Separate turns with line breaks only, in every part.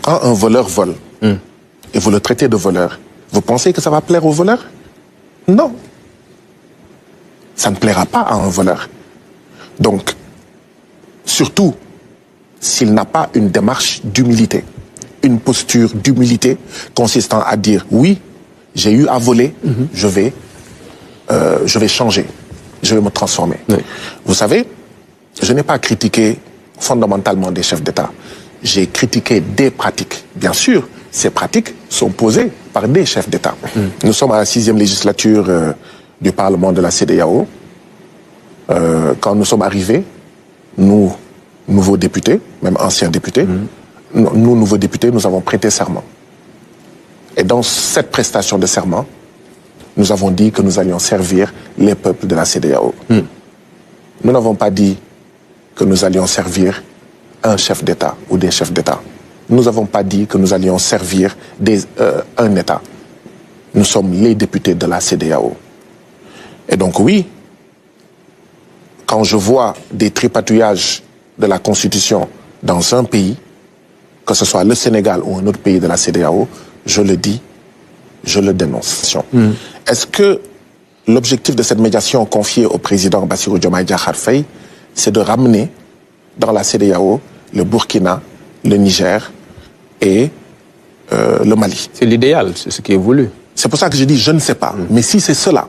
Quand un voleur vole, et vous le traitez de voleur, vous pensez que ça va plaire au voleur? Non. Ça ne plaira pas à un voleur. Donc, surtout, s'il n'a pas une démarche d'humilité, une posture d'humilité consistant à dire oui, j'ai eu à voler, je vais changer, je vais me transformer. Oui. Vous savez, je n'ai pas critiqué fondamentalement des chefs d'État. J'ai critiqué des pratiques. Bien sûr, ces pratiques sont posées par des chefs d'État. Nous sommes à la 6e législature du Parlement de la CEDEAO. Quand nous sommes arrivés, nous, nouveaux députés, même anciens députés, nous, nouveaux députés, nous avons prêté serment. Et dans cette prestation de serment, nous avons dit que nous allions servir les peuples de la CEDEAO. Nous n'avons pas dit que nous allions servir un chef d'État ou des chefs d'État. Nous n'avons pas dit que nous allions servir un État. Nous sommes les députés de la CEDEAO. Et donc oui, quand je vois des tripatouillages de la Constitution dans un pays, que ce soit le Sénégal ou un autre pays de la CEDEAO, je le dis, je le dénonce. Est-ce que l'objectif de cette médiation confiée au président Bassirou Diomaye Diakhar Faye, c'est de ramener dans la CEDEAO le Burkina, le Niger et le Mali? C'est l'idéal, c'est ce qui est voulu. C'est pour ça que je dis je ne sais pas. Mais si c'est cela,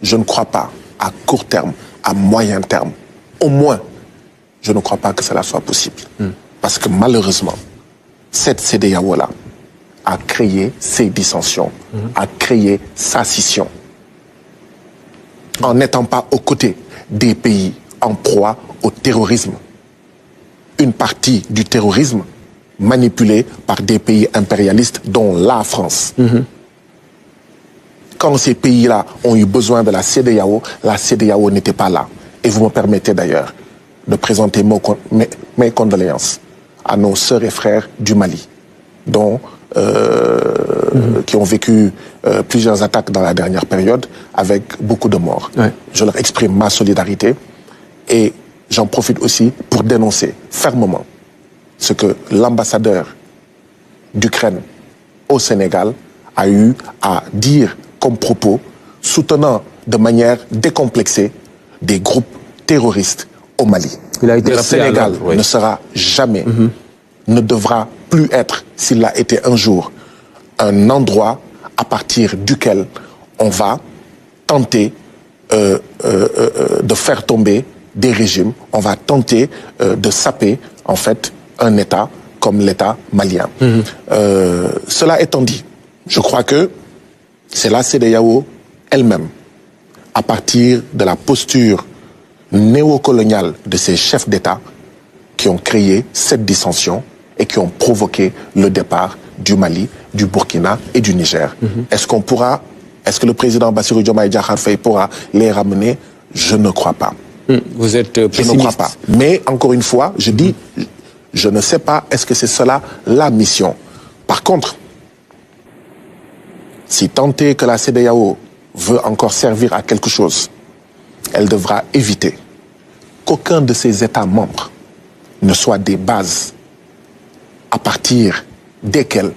je ne crois pas à court terme, à moyen terme, au moins, je ne crois pas que cela soit possible. Parce que malheureusement, cette CEDEAO-là a créé ces dissensions, a créé sa scission. En n'étant pas aux côtés des pays en proie au terrorisme. Une partie du terrorisme manipulée par des pays impérialistes, dont la France. Quand ces pays-là ont eu besoin de la CEDEAO n'était pas là. Et vous me permettez d'ailleurs de présenter mes condoléances à nos sœurs et frères du Mali, qui ont vécu plusieurs attaques dans la dernière période avec beaucoup de morts. Ouais. Je leur exprime ma solidarité et j'en profite aussi pour dénoncer fermement ce que l'ambassadeur d'Ukraine au Sénégal a eu à dire comme propos, soutenant de manière décomplexée des groupes terroristes au Mali. Le Sénégal ne sera jamais, ne devra plus être, s'il l'a été un jour, un endroit à partir duquel on va tenter de faire tomber des régimes, on va tenter de saper en fait un État comme l'État malien. Cela étant dit, je crois que c'est la CEDEAO elle-même, à partir de la posture néocoloniale de ces chefs d'État, qui ont créé cette dissension et qui ont provoqué le départ du Mali, du Burkina et du Niger. Est-ce que le président Bassirou Diomaye Diakhar Faye pourra les ramener? Je ne crois pas. Vous êtes pessimiste. Je ne crois pas. Mais encore une fois, je dis, je ne sais pas, est-ce que c'est cela la mission? Par contre, si tant est que la CEDEAO veut encore servir à quelque chose, elle devra éviter qu'aucun de ses États membres ne soit des bases à partir desquelles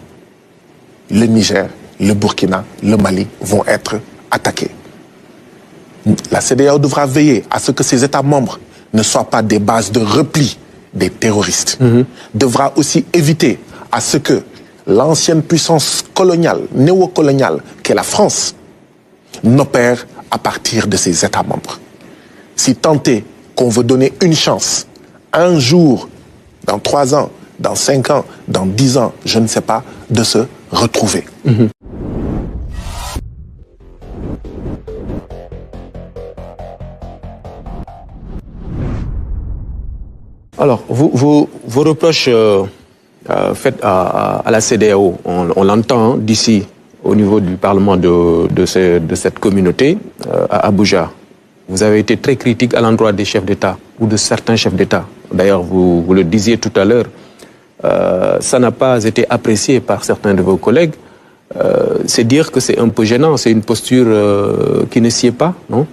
le Niger, le Burkina, le Mali vont être attaqués. La CEDEAO devra veiller à ce que ces États membres ne soient pas des bases de repli des terroristes. Devra aussi éviter à ce que l'ancienne puissance coloniale, néocoloniale, qu'est la France, n'opère à partir de ses États membres. Si tant est qu'on veut donner une chance, un jour, dans 3 ans, dans 5 ans, dans 10 ans, je ne sais pas, de se retrouver.
Alors, vos reproches faits à la CEDEAO, on l'entend d'ici, au niveau du Parlement de cette communauté, à Abuja. Vous avez été très critique à l'endroit des chefs d'État, ou de certains chefs d'État. D'ailleurs, vous le disiez tout à l'heure, ça n'a pas été apprécié par certains de vos collègues. C'est dire que c'est un peu gênant, c'est une posture qui ne s'y est pas, non?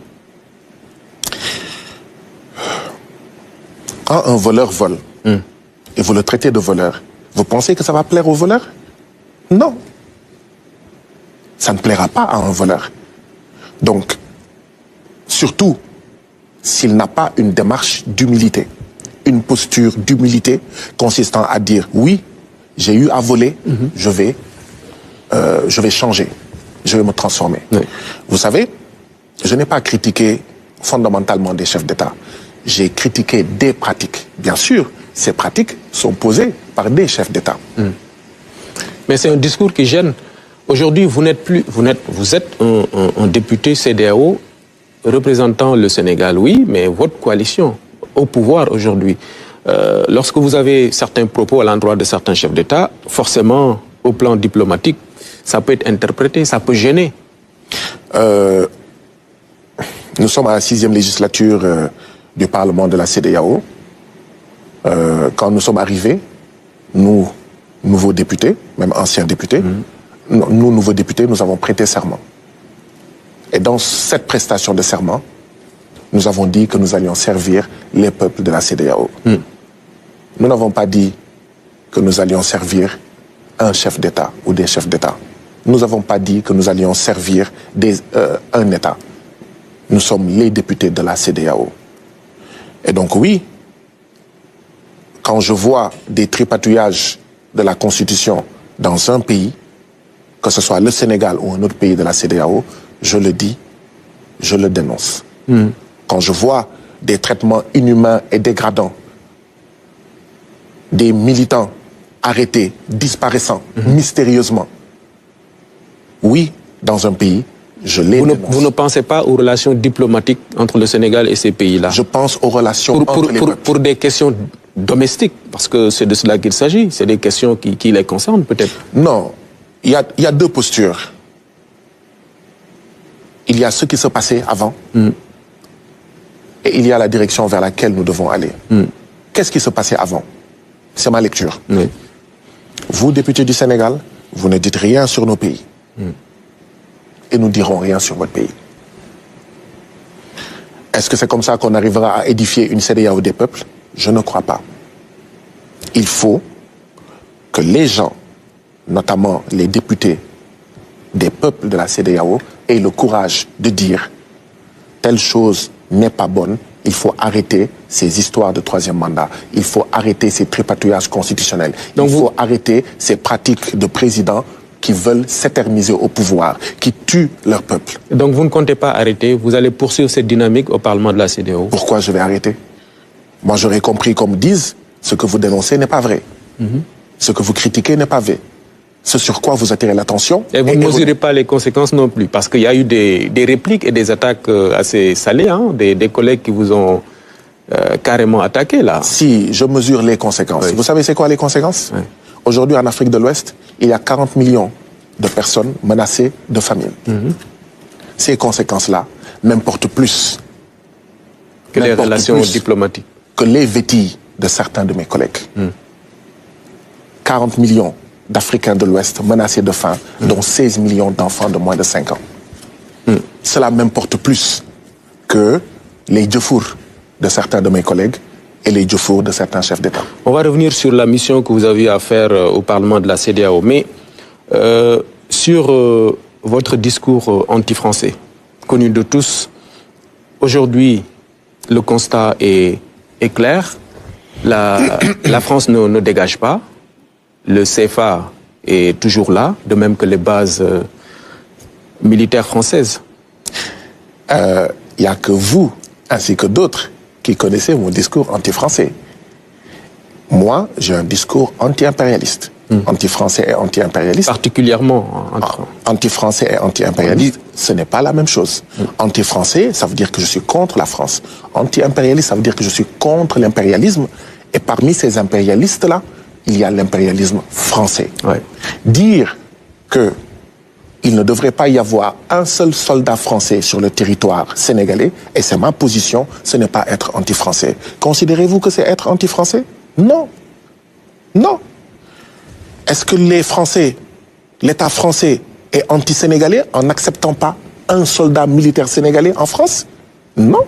Quand un voleur vole, et vous le traitez de voleur, Vous pensez que ça va plaire aux voleurs? Non. Ça ne plaira pas à un voleur. Donc, surtout, s'il n'a pas une démarche d'humilité, une posture d'humilité consistant à dire oui, j'ai eu à voler, je vais changer, je vais me transformer. Oui. Vous savez, je n'ai pas critiqué fondamentalement des chefs d'État. J'ai critiqué des pratiques. Bien sûr, ces pratiques sont posées par des chefs d'État.
Mais c'est un discours qui gêne. Aujourd'hui, vous êtes un député CEDEAO représentant le Sénégal, oui, mais votre coalition au pouvoir aujourd'hui. Lorsque vous avez certains propos à l'endroit de certains chefs d'État, forcément, au plan diplomatique, ça peut être interprété, ça peut gêner.
Nous sommes à la 6e législature du Parlement de la CEDEAO. Quand nous sommes arrivés, nous, nouveaux députés, même anciens députés, nous, nouveaux députés, nous avons prêté serment. Et dans cette prestation de serment, nous avons dit que nous allions servir les peuples de la CEDEAO. Nous n'avons pas dit que nous allions servir un chef d'État ou des chefs d'État. Nous n'avons pas dit que nous allions servir un État. Nous sommes les députés de la CEDEAO. Et donc oui, quand je vois des tripatouillages de la Constitution dans un pays, que ce soit le Sénégal ou un autre pays de la CEDEAO, je le dis, je le dénonce. Quand je vois des traitements inhumains et dégradants, des militants arrêtés, disparaissant mystérieusement, oui, dans un pays, je les dénonce.
Vous ne pensez pas aux relations diplomatiques entre le Sénégal et ces pays-là?
Je pense aux relations entre les peuples.
Pour des questions domestiques, parce que c'est de cela qu'il s'agit, c'est des questions qui les concernent peut-être.
Non, il y a deux postures. Il y a ce qui se passait avant et il y a la direction vers laquelle nous devons aller. Qu'est-ce qui se passait avant? C'est ma lecture.
Oui.
Vous, députés du Sénégal, vous ne dites rien sur nos pays. Et nous ne dirons rien sur votre pays. Est-ce que c'est comme ça qu'on arrivera à édifier une CEDEAO des peuples? Je ne crois pas. Il faut que les gens, notamment les députés des peuples de la CEDEAO, aient le courage de dire telle chose n'est pas bonne, il faut arrêter ces histoires de troisième mandat, il faut arrêter ces tripatouillages constitutionnels, il faut arrêter ces pratiques de présidents qui veulent s'éterniser au pouvoir, qui tuent leur peuple.
Donc vous ne comptez pas arrêter, vous allez poursuivre cette dynamique au Parlement de la CEDEAO?
Pourquoi je vais arrêter? Moi j'aurais compris comme disent, ce que vous dénoncez n'est pas vrai. Ce que vous critiquez n'est pas vrai. Ce sur quoi vous attirez l'attention.
Et vous ne mesurez pas les conséquences non plus, parce qu'il y a eu des répliques et des attaques assez salées, hein, des collègues qui vous ont carrément attaqué là.
Si, je mesure les conséquences. Oui. Vous savez c'est quoi les conséquences? Oui. Aujourd'hui en Afrique de l'Ouest, il y a 40 millions de personnes menacées de famine. Ces conséquences-là m'importent plus
que les relations diplomatiques,
que les vétilles de certains de mes collègues. 40 millions d'Africains de l'Ouest menacés de faim, dont 16 millions d'enfants de moins de 5 ans. Cela m'importe plus que les djefours de certains de mes collègues et les djefours de certains chefs d'État.
On va revenir sur la mission que vous avez à faire au Parlement de la CEDEAO, mais sur votre discours anti-français, connu de tous, aujourd'hui, le constat est clair, la France ne dégage pas, le CFA est toujours là, de même que les bases militaires françaises.
Il n'y a que vous, ainsi que d'autres, qui connaissez mon discours anti-français. Moi, j'ai un discours anti-impérialiste. Anti-français et anti-impérialiste.
Particulièrement.
Anti-français et anti-impérialiste, ce n'est pas la même chose. Anti-français, ça veut dire que je suis contre la France. Anti-impérialiste, ça veut dire que je suis contre l'impérialisme. Et parmi ces impérialistes-là, il y a l'impérialisme français.
Ouais.
Dire qu'il ne devrait pas y avoir un seul soldat français sur le territoire sénégalais, et c'est ma position, ce n'est pas être anti-français. Considérez-vous que c'est être anti-français? Non. Non. Est-ce que les Français, l'État français est anti-sénégalais en n'acceptant pas un soldat militaire sénégalais en France? Non.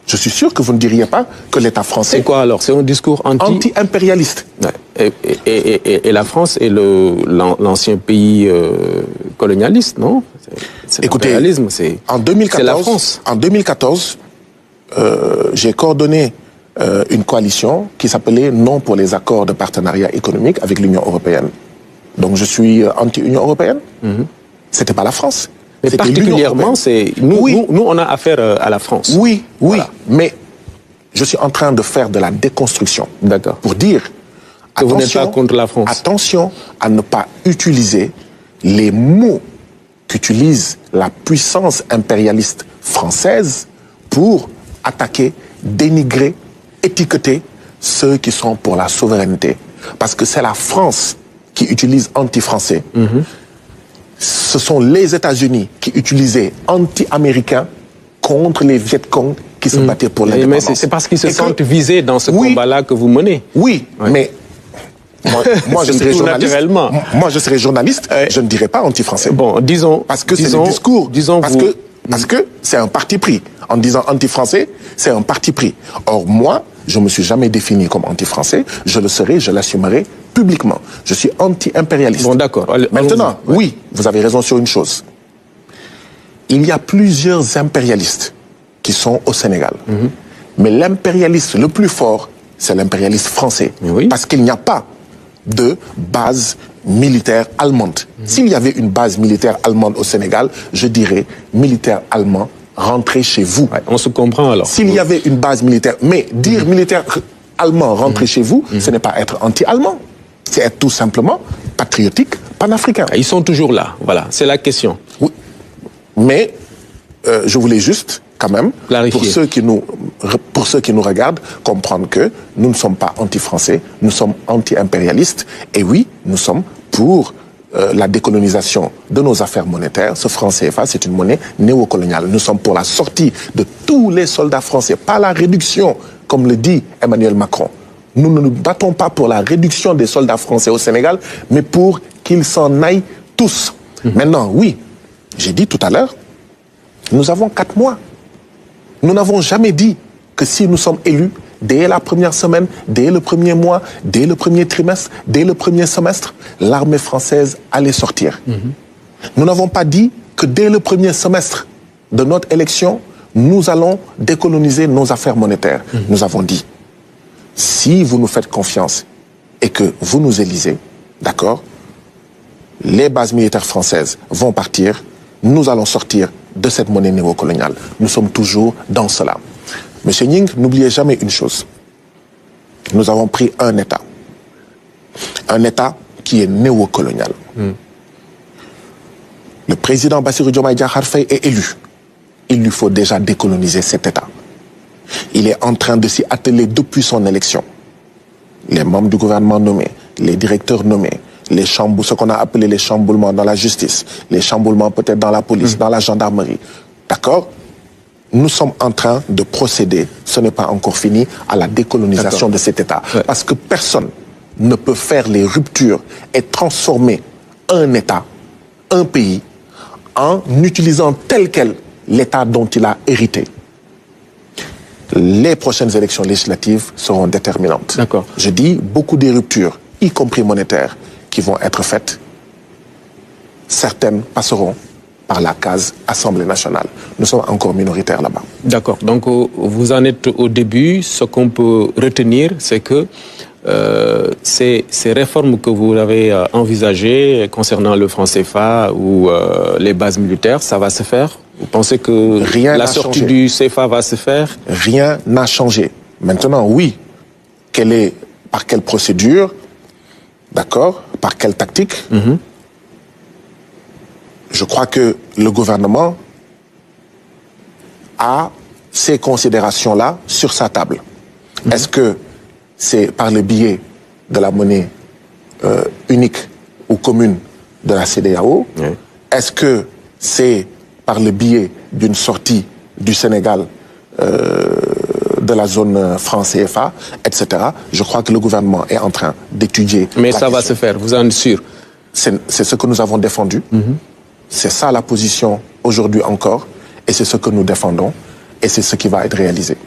Je suis sûr que vous ne diriez pas que l'État français...
C'est quoi alors? C'est un discours
anti-impérialiste.
Ouais. Et la France est l'ancien pays colonialiste, non?
Écoutez, en 2014,
c'est la France.
En 2014, j'ai coordonné une coalition qui s'appelait Non pour les accords de partenariat économique avec l'Union européenne. Donc je suis anti-Union européenne. C'était pas la France.
Mais particulièrement, nous, on a affaire à la France.
Oui, voilà. Mais je suis en train de faire de la déconstruction.
D'accord.
Pour dire,
que vous n'êtes pas contre la France.
Attention à ne pas utiliser les mots qu'utilise la puissance impérialiste française pour attaquer, dénigrer, étiqueter ceux qui sont pour la souveraineté. Parce que c'est la France qui utilise anti-français. Ce sont les États-Unis qui utilisaient anti-américains contre les Viet Cong qui se battaient pour l'indépendance.
Mais c'est parce qu'ils se sentent visés dans ce combat-là que vous menez.
Oui, mais moi je serais journaliste. Moi je serais journaliste, je ne dirais pas anti-français.
Bon, disons.
Parce que c'est le discours. Parce que c'est un parti pris. En disant anti-français, c'est un parti pris. Or moi, je ne me suis jamais défini comme anti-français. Je le serai, je l'assumerai publiquement. Je suis anti-impérialiste.
Bon, d'accord.
Maintenant, oui, vous avez raison sur une chose. Il y a plusieurs impérialistes qui sont au Sénégal. Mais l'impérialiste le plus fort, c'est l'impérialiste français.
Oui.
Parce qu'il n'y a pas de base militaire allemande. S'il y avait une base militaire allemande au Sénégal, je dirais militaire allemand, rentrez chez vous.
Ouais, on se comprend alors.
S'il y avait une base militaire, mais dire militaire allemand, rentrez chez vous, ce n'est pas être anti-allemand. C'est être tout simplement patriotique, panafricain.
Ils sont toujours là, voilà, c'est la question.
Oui. Mais je voulais juste, quand même, pour ceux qui nous regardent, comprendre que nous ne sommes pas anti-français, nous sommes anti-impérialistes. Et oui, nous sommes pour la décolonisation de nos affaires monétaires. Ce franc CFA, c'est une monnaie néocoloniale. Nous sommes pour la sortie de tous les soldats français, pas la réduction, comme le dit Emmanuel Macron. Nous ne nous battons pas pour la réduction des soldats français au Sénégal, mais pour qu'ils s'en aillent tous. Maintenant, oui, j'ai dit tout à l'heure, nous avons 4 mois. Nous n'avons jamais dit que si nous sommes élus, dès la première semaine, dès le premier mois, dès le premier trimestre, dès le premier semestre, l'armée française allait sortir. Nous n'avons pas dit que dès le premier semestre de notre élection, nous allons décoloniser nos affaires monétaires. Nous avons dit, si vous nous faites confiance et que vous nous élisez, d'accord, les bases militaires françaises vont partir, nous allons sortir de cette monnaie néocoloniale. Nous sommes toujours dans cela. Monsieur Nying, n'oubliez jamais une chose. Nous avons pris un État. Un État qui est néocolonial. Le président Bassirou Diomaye Diakhar Faye est élu. Il lui faut déjà décoloniser cet État. Il est en train de s'y atteler depuis son élection. Les membres du gouvernement nommés, les directeurs nommés, ce qu'on a appelé les chamboulements dans la justice, les chamboulements peut-être dans la police, dans la gendarmerie. D'accord ? Nous sommes en train de procéder, ce n'est pas encore fini, à la décolonisation de cet État. Parce que personne ne peut faire les ruptures et transformer un État, un pays, en utilisant tel quel l'État dont il a hérité. Les prochaines élections législatives seront déterminantes. Je dis beaucoup des ruptures, y compris monétaires, qui vont être faites. Certaines passeront par la case Assemblée nationale. Nous sommes encore minoritaires là-bas.
D'accord. Donc, vous en êtes au début. Ce qu'on peut retenir, c'est que ces réformes que vous avez envisagées concernant le franc CFA ou les bases militaires, ça va se faire? Vous pensez que la sortie du CFA va se faire?
Rien n'a changé. Maintenant, oui. Par quelle procédure? D'accord? Par quelle tactique? Je crois que le gouvernement a ces considérations-là sur sa table. Est-ce que c'est par le biais de la monnaie unique ou commune de la CEDEAO? Est-ce que c'est par le biais d'une sortie du Sénégal de la zone franc CFA, etc. Je crois que le gouvernement est en train d'étudier.
Mais ça va se faire, vous en êtes sûr?
C'est ce que nous avons défendu. C'est ça la position aujourd'hui encore. Et c'est ce que nous défendons. Et c'est ce qui va être réalisé.